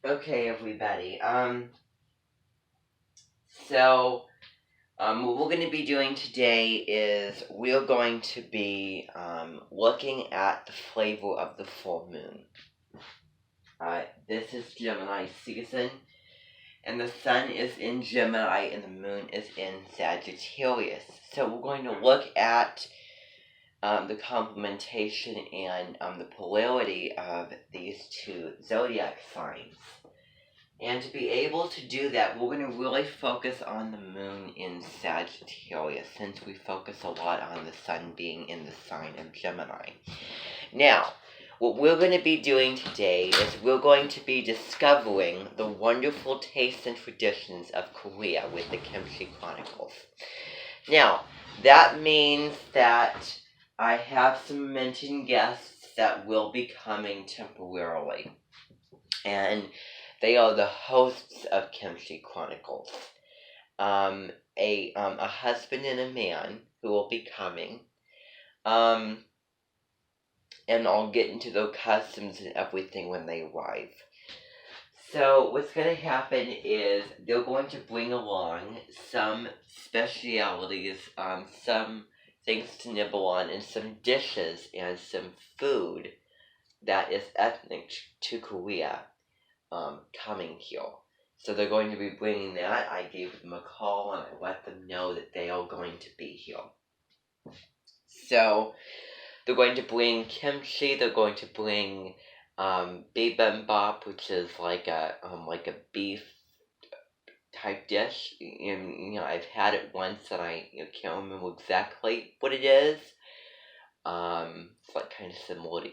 Okay, everybody. What we're going to be doing today is we're going to be looking at the flavor of the full moon. This is Gemini season, and the sun is in Gemini, and the moon is in Sagittarius. So we're going to look at the complementation and the polarity of these two zodiac signs. And to be able to do that, we're going to really focus on the moon in Sagittarius, since we focus a lot on the sun being in the sign of Gemini. Now, what we're going to be doing today is we're going to be discovering the wonderful tastes and traditions of Korea with the Kimchi Chronicles. Now, that means that I have some mentioned guests that will be coming temporarily. And they are the hosts of Kimchi Chronicles. A husband and a man who will be coming. And I'll get into their customs and everything when they arrive. So what's going to happen is they're going to bring along some specialities, some things to nibble on, and some dishes and some food that is ethnic to Korea. Coming here. So they're going to be bringing that. I gave them a call and I let them know that they are going to be here. So they're going to bring kimchi. They're going to bring bibimbap, which is like a beef type dish. And I've had it once and I can't remember exactly what it is. It's like kind of similar to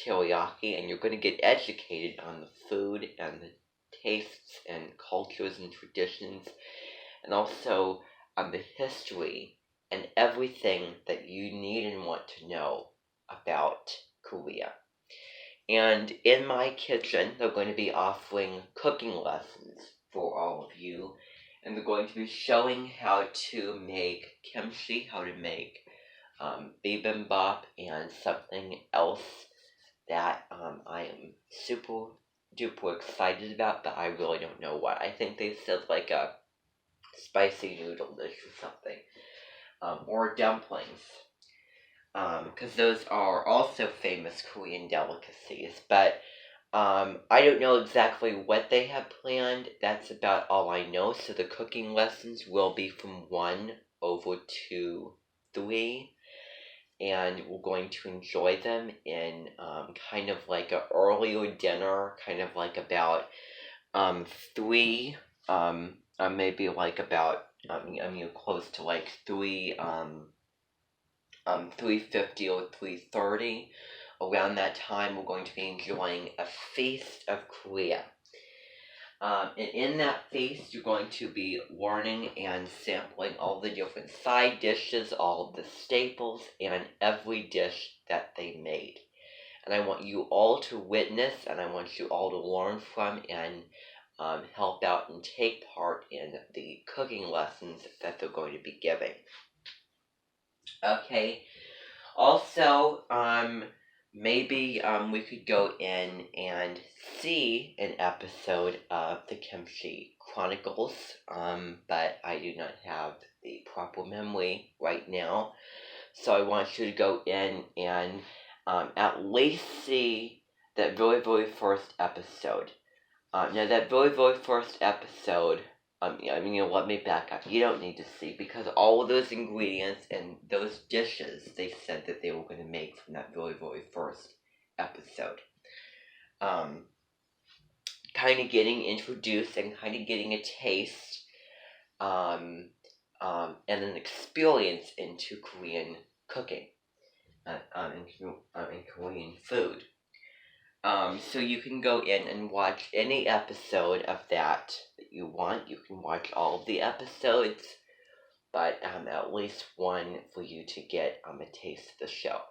teriyaki, and you're going to get educated on the food and the tastes and cultures and traditions, and also on the history and everything that you need and want to know about Korea. And in my kitchen, they're going to be offering cooking lessons for all of you, and they're going to be showing how to make kimchi, how to make bibimbap, and something else that I am super duper excited about, but I really don't know what. I think they said like a spicy noodle dish or something, or dumplings, because those are also famous Korean delicacies. But I don't know exactly what they have planned. That's about all I know. So the cooking lessons will be from 1 over to 3. And we're going to enjoy them in kind of like an earlier dinner, kind of like about 3, maybe like about close to like 3:50 or 3:30. Around that time, we're going to be enjoying a feast of Korea. And in that feast, you're going to be learning and sampling all the different side dishes, all of the staples, and every dish that they made. And I want you all to witness, and I want you all to learn from and help out and take part in the cooking lessons that they're going to be giving. Okay. Also, maybe we could go in and see an episode of the Kimchi Chronicles, but I do not have the proper memory right now. So I want you to go in and at least see that very, very first episode. Now, that very, very first episode, let me back up. You don't need to see, because all of those ingredients and those dishes they said that they were going to make from that very, very first episode. Kind of getting introduced and kind of getting a taste and an experience into Korean cooking and Korean food. So you can go in and watch any episode of that you want. You can watch all of the episodes, but at least one for you to get a taste of the show.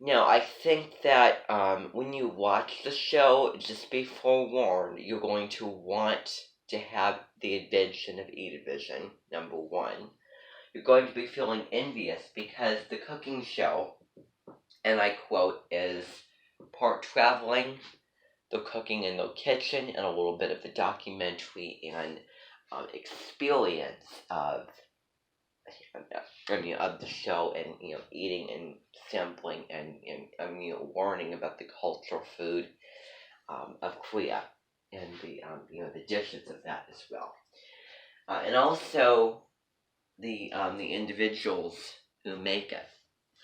Now, I think that when you watch the show, just be forewarned, you're going to want to have the invention of Edivision, number 1. You're going to be feeling envious because the cooking show, and I quote, is part traveling, the cooking in the kitchen and a little bit of the documentary and experience of of the show, and eating and sampling and learning about the cultural food of Korea, and the dishes of that as well, and also the individuals who make it,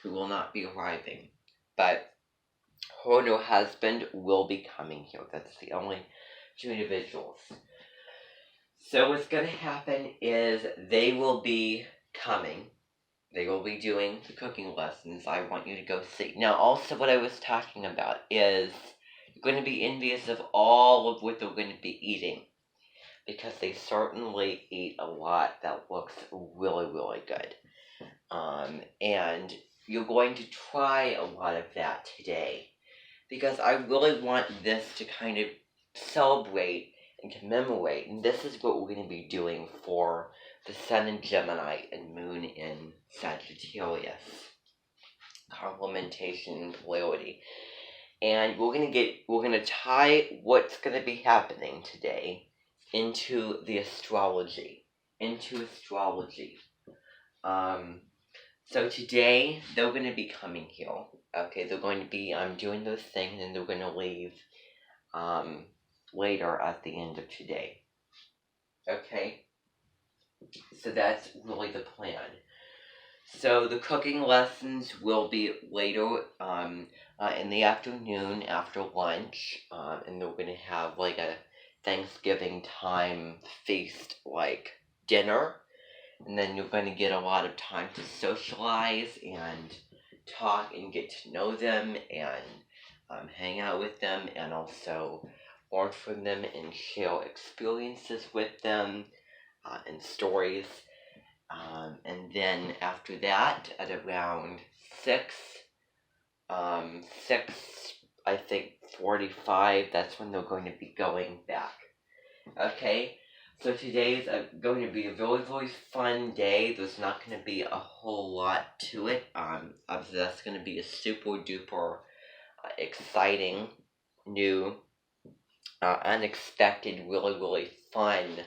who will not be arriving, but her and her husband will be coming here. That's the only two individuals. So what's going to happen is they will be coming. They will be doing the cooking lessons. I want you to go see. Now, also what I was talking about is you're going to be envious of all of what they're going to be eating, because they certainly eat a lot that looks really, really good. And you're going to try a lot of that today, because I really want this to kind of celebrate and commemorate, and this is what we're going to be doing for the Sun in Gemini and Moon in Sagittarius, complementation and polarity. And we're going to tie what's going to be happening today into astrology. So today they're going to be coming here. Okay, they're going to be doing those things, and they're going to leave later at the end of today. Okay, so that's really the plan. So the cooking lessons will be later in the afternoon after lunch, and they're going to have like a Thanksgiving time feast like dinner, and then you're going to get a lot of time to socialize and talk and get to know them and hang out with them, and also learn from them and share experiences with them and stories. And then after that, at around 6, I think 45, that's when they're going to be going back. Okay, so today's going to be a very, very fun day. There's not going to be a whole lot to it. Obviously that's going to be a super duper exciting, new, unexpected, really, really fun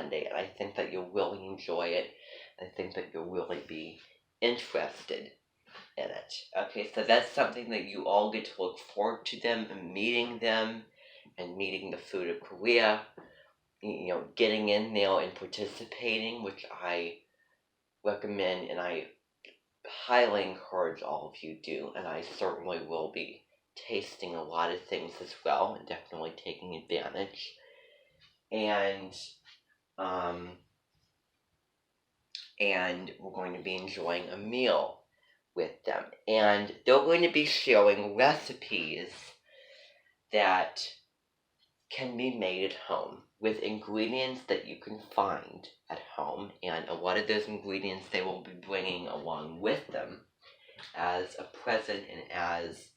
day, and I think that you'll really enjoy it. I think that you'll really be interested in it. Okay, so that's something that you all get to look forward to them and meeting them and meeting the food of Korea, getting in there and participating, which I recommend and I highly encourage all of you do, and I certainly will be tasting a lot of things as well and definitely taking advantage. And we're going to be enjoying a meal with them. And they're going to be sharing recipes that can be made at home with ingredients that you can find at home. And a lot of those ingredients they will be bringing along with them as a present and as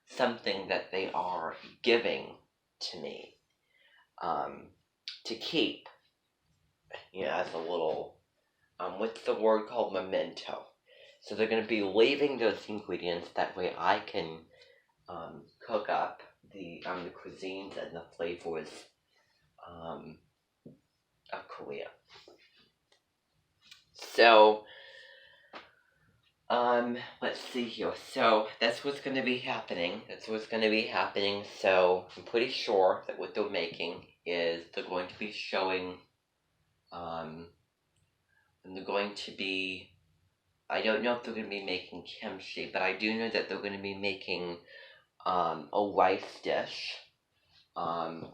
something that they are giving to me to keep, as a little, what's the word called, memento. So they're going to be leaving those ingredients, that way I can cook up the cuisines and the flavors of Korea. So, let's see here. So that's what's going to be happening. So I'm pretty sure that what they're making is they're going to be showing, and they're going to be, I don't know if they're going to be making kimchi, but I do know that they're going to be making a rice dish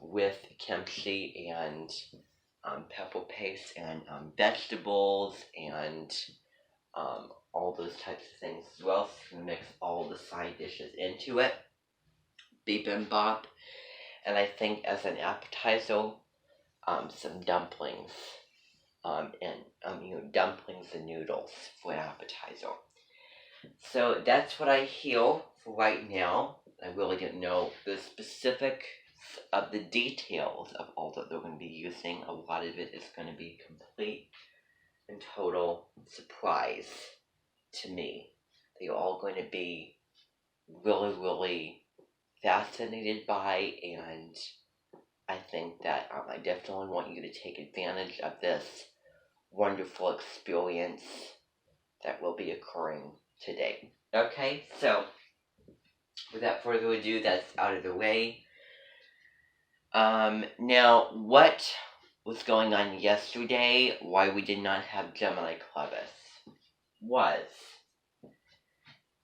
with kimchi and pepper paste and vegetables and all those types of things as well. So I'm going to mix all the side dishes into it. Bibimbap. And I think as an appetizer, some dumplings. Dumplings and noodles for an appetizer. So that's what I hear for right now. I really don't know the specifics of the details of all that they're going to be using. A lot of it is going to be complete and total surprise to me. They're all going to be really, really fascinated by, and I think that I definitely want you to take advantage of this wonderful experience that will be occurring today. Okay, so without further ado, that's out of the way. Now, what was going on yesterday, why we did not have Gemini Clubus, was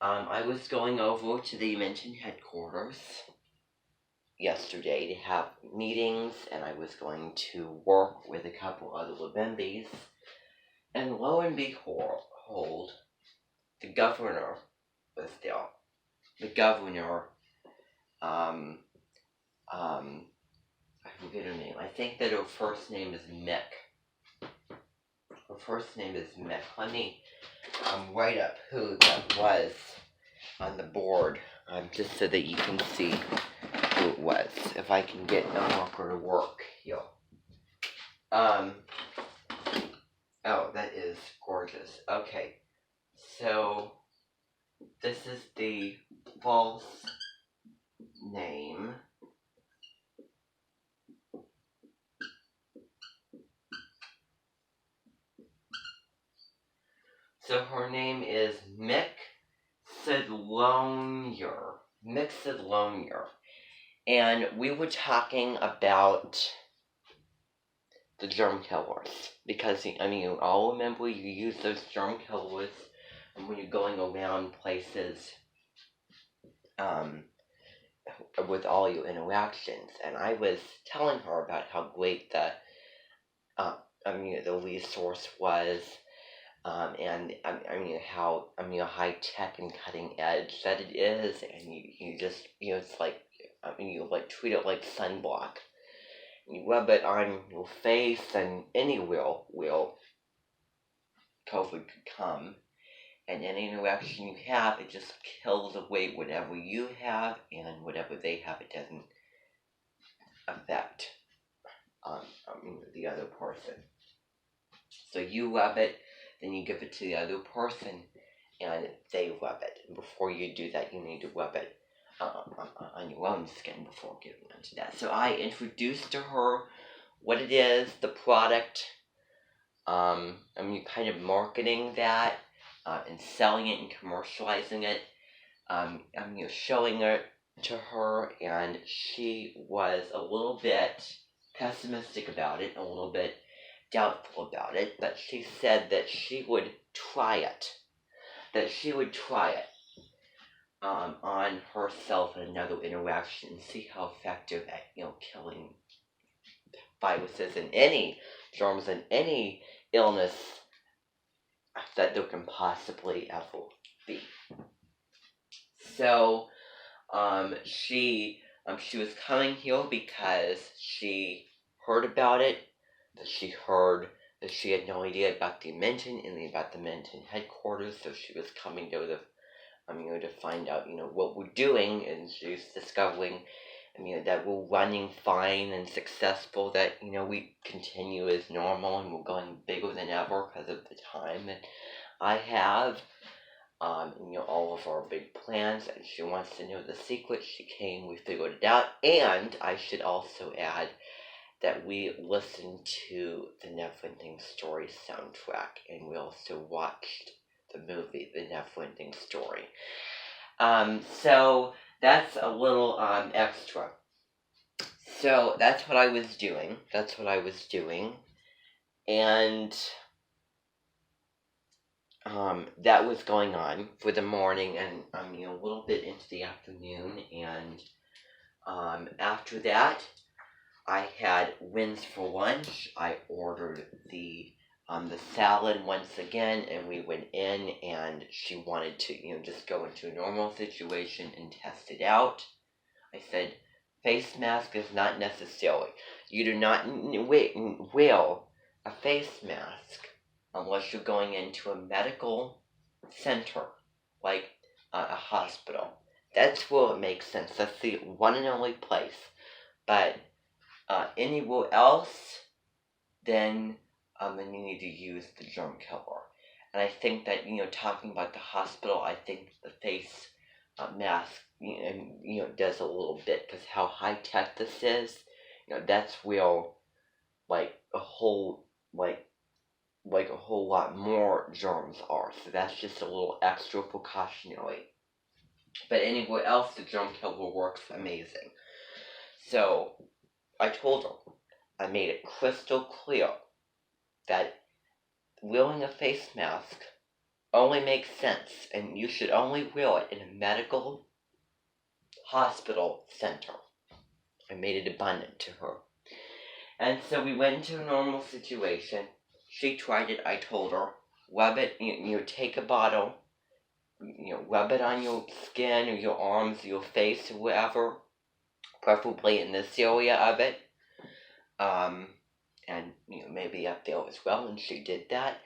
I was going over to the Dimension headquarters yesterday to have meetings, and I was going to work with a couple other Lebenbis, and lo and behold, the governor was there. The governor, I forget her name. I think that her first name is Mick. Her first name is Mick. Let me write up who that was on the board, just so that you can see who it was. If I can get a marker to work here. Oh, that is gorgeous. Okay, so this is the false name. So her name is Mick Sidlonier. Mick Sidlonier. And we were talking about the germ killers. Because, I mean, you all remember you use those germ killers when you're going around places with all your interactions. And I was telling her about how great the resource was. And how high tech and cutting edge that it is, and you just it's like you like treat it like sunblock. You rub it on your face, and anywhere where COVID could come, and any interaction you have, it just kills away whatever you have, and whatever they have, it doesn't affect the other person. So you rub it, then you give it to the other person, and they rub it. And before you do that, you need to rub it on your own skin before giving it to that. So I introduced to her what it is, the product. Kind of marketing that and selling it and commercializing it. Showing it to her, and she was a little bit pessimistic about it, a little bit doubtful about it, but she said that she would try it. On herself in another interaction and see how effective at killing viruses and any germs and any illness that there can possibly ever be. So she was coming here because she heard about it, that she heard that she had no idea about the Dimension and about the Dimension headquarters, so she was coming to to find out, what we're doing, and she's discovering, that we're running fine and successful, that, we continue as normal, and we're going bigger than ever because of the time that I have, all of our big plans, and she wants to know the secret. She came, we figured it out, and I should also add that we listened to the Neverending Story soundtrack, and we also watched the movie, The Neverending Story. So that's a little extra. So that's what I was doing. And that was going on for the morning, and a little bit into the afternoon. And after that, I had wins for lunch. I ordered the salad once again, and we went in, and she wanted to, just go into a normal situation and test it out. I said, face mask is not necessary. You do not wear a face mask unless you're going into a medical center, like a hospital. That's where it makes sense. That's the one and only place. But anywhere else, then you need to use the germ killer. And I think that, talking about the hospital, I think the face mask, and does a little bit, because how high tech this is, that's where like a whole like a whole lot more germs are. So that's just a little extra precautionary. But anywhere else, the germ killer works amazing. So I told her, I made it crystal clear that wearing a face mask only makes sense, and you should only wear it in a medical hospital center. I made it abundant to her. And so we went into a normal situation. She tried it, I told her. Rub it, take a bottle, rub it on your skin or your arms, or your face, or wherever, preferably in this area of it. And maybe up there as well, and she did that.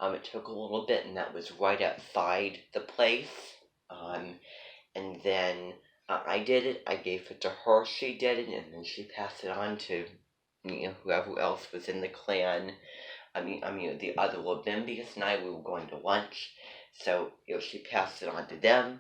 It took a little bit, and that was right outside the place. And then I did it. I gave it to her. She did it, and then she passed it on to whoever else was in the clan. The other Labimbius and I, we were going to lunch, so she passed it on to them.